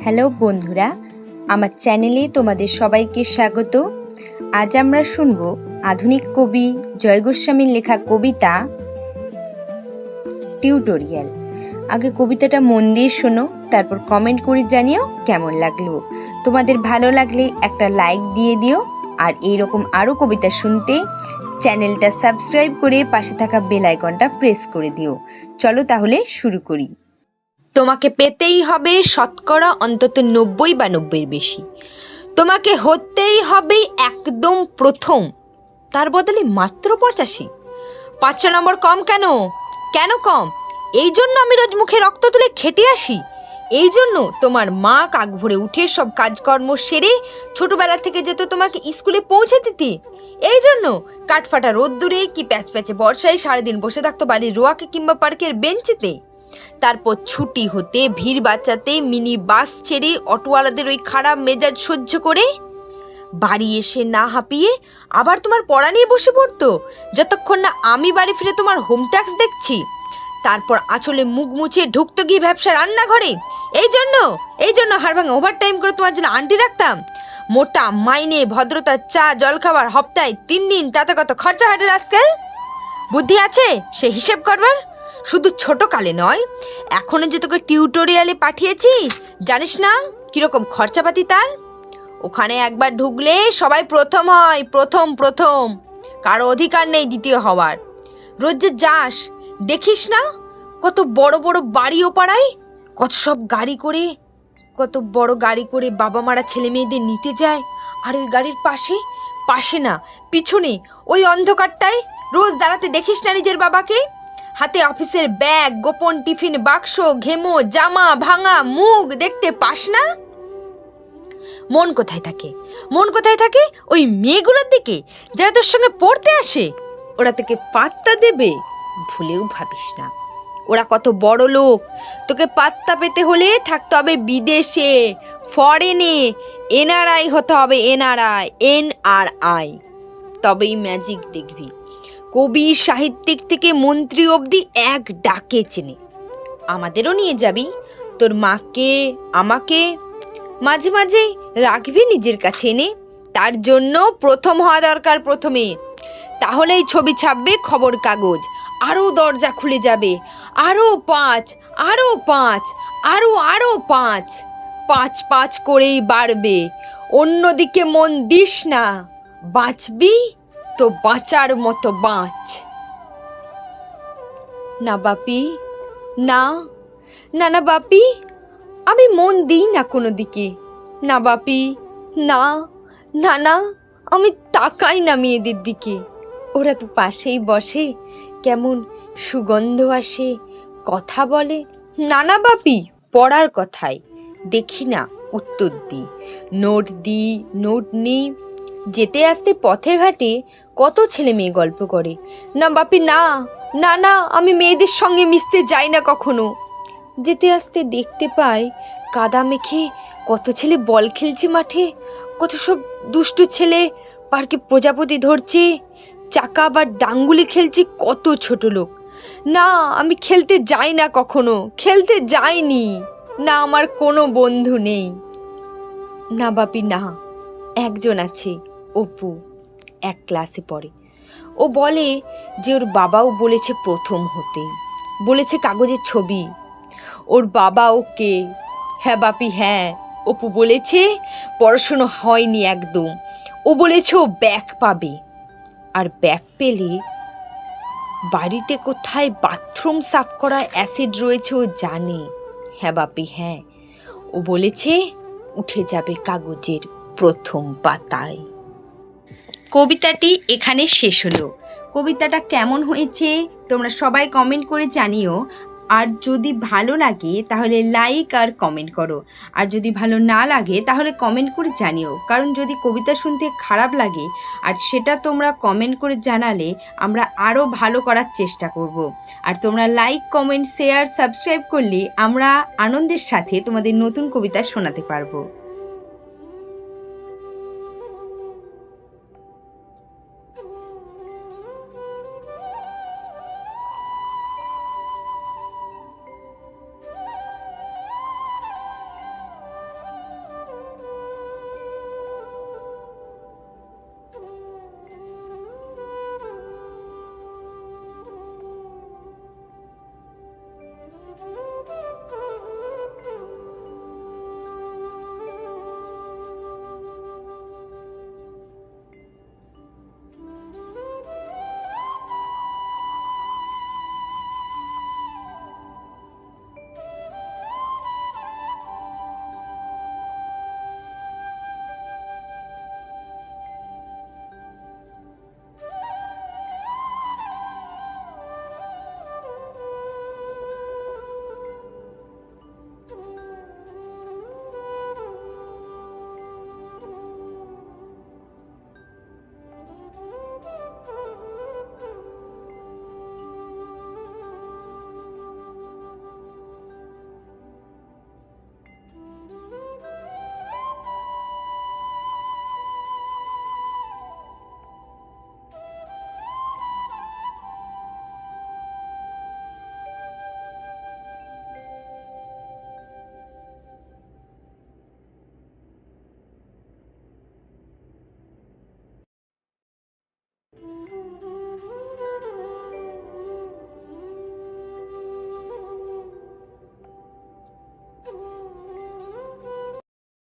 Hello বন্ধুরা, আমার চ্যানেলে তোমাদের সবাইকে স্বাগত। আজ আমরা শুনব আধুনিক কবি জয় গোস্বামীর লেখা কবিতা টিউটোরিয়াল। আগে কবিতাটা মন দিয়ে শোনো, তারপর কমেন্ট করে জানিও কেমন লাগলো। তোমাদের ভালো লাগলে একটা লাইক দিয়ে দিও, আর এইরকম আরও কবিতা শুনতে চ্যানেলটা সাবস্ক্রাইব করে পাশে থাকা বেল আইকনটা প্রেস করে দিও। চলো তাহলে শুরু করি। তোমাকে পেতেই হবে শতকরা অন্তত 90 বা 90-এর বেশি। তোমাকে হতেই হবে একদম প্রথম, তার বদলে মাত্র 85। 5 নম্বর কম কেন? কেন কম? এই জন্য আমি রোজ মুখে রক্ত তুলে খেটে আসি। এই জন্য তোমার মা কাক ভরে উঠে সব কাজকর্ম সেরে ছোটবেলা থেকে যেত তোমাকে স্কুলে পৌঁছে দিতে। এই জন্য কাঠফাটা রোদ্দুরে কি প্যাচ প্যাচে বর্ষায় সারাদিন বসে থাকতো বাড়ির রোয়াকে কিংবা পার্কের বেঞ্চিতে। তারপর ছুটি হতে ভিড় বাঁচাতে মিনি বাস ছেড়ে অটোওয়ালাদের ওই খারাপ মেজাজ সহ্য করে বাড়ি এসে না হাঁপিয়ে আবার তোমার পড়া নিয়ে বসে পড়তো, যতক্ষণ না আমি বাড়ি ফিরে তোমার হোম ট্যাক্স দেখছি। তারপর আঁচলে মুখ মুছে ঢুকতো গিয়ে ব্যবসা রান্নাঘরে। এই জন্য হাড়ভাঙা ওভারটাইম করে তোমার জন্য আন্টি রাখতাম। মোটা মাইনে, ভদ্রতা, চা জলখাবার, সপ্তাহে 3 দিন, তাতে কত খরচা হাটের আজকাল। বুদ্ধি আছে সে হিসেব করবার? শুধু ছোট কালে নয়, এখনো যে তোকে টিউটোরিয়ালে পাঠিয়েছি, জানিস না কিরকম খরচাপাতি তার? ওখানে একবার ঢুকলে সবাই প্রথম হয়, প্রথম। কারো অধিকার নেই দ্বিতীয় হওয়ার। রোজ যে যাস, দেখিস না কত বড় বড় বাড়ি ও পাড়ায়, কত বড় গাড়ি করে বাবা মারা ছেলে মেয়েদের নিতে যায়। আর ওই গাড়ির পাশে না পিছনে ওই অন্ধকারটায় রোজ দাঁড়াতে দেখিস না নিজের বাবাকে? হাতে অফিসের ব্যাগ, গোপন টিফিন বাক্স, ঘেমো জামা, ভাঙা মুখ দেখতে পাস না? মন কোথায় থাকে ওই মেয়েগুলোর দিকে যারা তোর সঙ্গে পড়তে আসে? ওরা তোকে পাত্তা দেবে ভুলেও ভাবিস না। ওরা কত বড় লোক। তোকে পাত্তা পেতে হলে থাকতে হবে বিদেশে, ফরেনে, এনআরআই হতে হবে, এনআরআই। তবেই ম্যাজিক দেখবি। কবি, সাহিত্যিক থেকে মন্ত্রী অবধি এক ডাকে চেনে। আমাদেরও নিয়ে যাবি, তোর মাকে আমাকে মাঝে মাঝে রাখবি নিজের কাছে এনে। তার জন্য প্রথম হওয়া দরকার, প্রথমে। তাহলেই ছবি ছাপবে খবর কাগজ, আরও দরজা খুলে যাবে। আরও 5, আরও 5, আরও 5, 5 করেই বাড়বে। অন্যদিকে মন দিস না। বাঁচবি তো বাঁচার মতো বাঁচ। না বাপি, না বাপি, আমি মন দিই না কোনো দিকে। না বাপি, না, আমি তাকাই না মেয়েদের দিকে। ওরা তো পাশেই বসে, কেমন সুগন্ধ আসে, কথা বলে। না বাপি, পড়ার কথায় দেখি না উত্তর দিই, নোট নিই। যেতে আসতে পথে ঘাটে কত ছেলে মেয়ে গল্প করে। না বাপি, না, আমি মেয়েদের সঙ্গে মিশতে যাই না কখনো। যেতে আসতে দেখতে পাই কাদা মেখে কত ছেলে বল খেলছে মাঠে, কত সব দুষ্টু ছেলে পার্কে প্রজাপতি ধরছে, চাকা বা ডাঙ্গুলি খেলছে কত ছোট লোক। না, আমি খেলতে যাই না কখনো, খেলতে যাইনি। না, আমার কোনো বন্ধু নেই। না বাপি, না, একজন আছে, অপু, 1 ক্লাসে পড়ে। ও বলে যে ওর বাবাও বলেছে প্রথম হতে, বলেছে কাগজের ছবি। ওর বাবা ওকে, হ্যাঁ বাপি হ্যাঁ, অপু বলেছে পড়াশুনো হয়নি একদম। ও বলেছে ও ব্যাক পাবে, আর ব্যাক পেলে বাড়িতে কোথায় বাথরুম সাফ করা অ্যাসিড রয়েছে ও জানে। হ্যাঁ বাপি হ্যাঁ, ও বলেছে উঠে যাবে কাগজের প্রথম পাতায়। কবিতাটি এখানে শেষ হলো। কবিতাটা কেমন হয়েছে তোমরা সবাই কমেন্ট করে জানিও। আর যদি ভালো লাগে তাহলে লাইক আর কমেন্ট করো, আর যদি ভালো না লাগে তাহলে কমেন্ট করে জানিও। কারণ যদি কবিতা শুনতে খারাপ লাগে আর সেটা তোমরা কমেন্ট করে জানালে আমরা আরও ভালো করার চেষ্টা করব। আর তোমরা লাইক, কমেন্ট, শেয়ার, সাবস্ক্রাইব করলে আমরা আনন্দের সাথে তোমাদের নতুন কবিতা শোনাতে পারবো।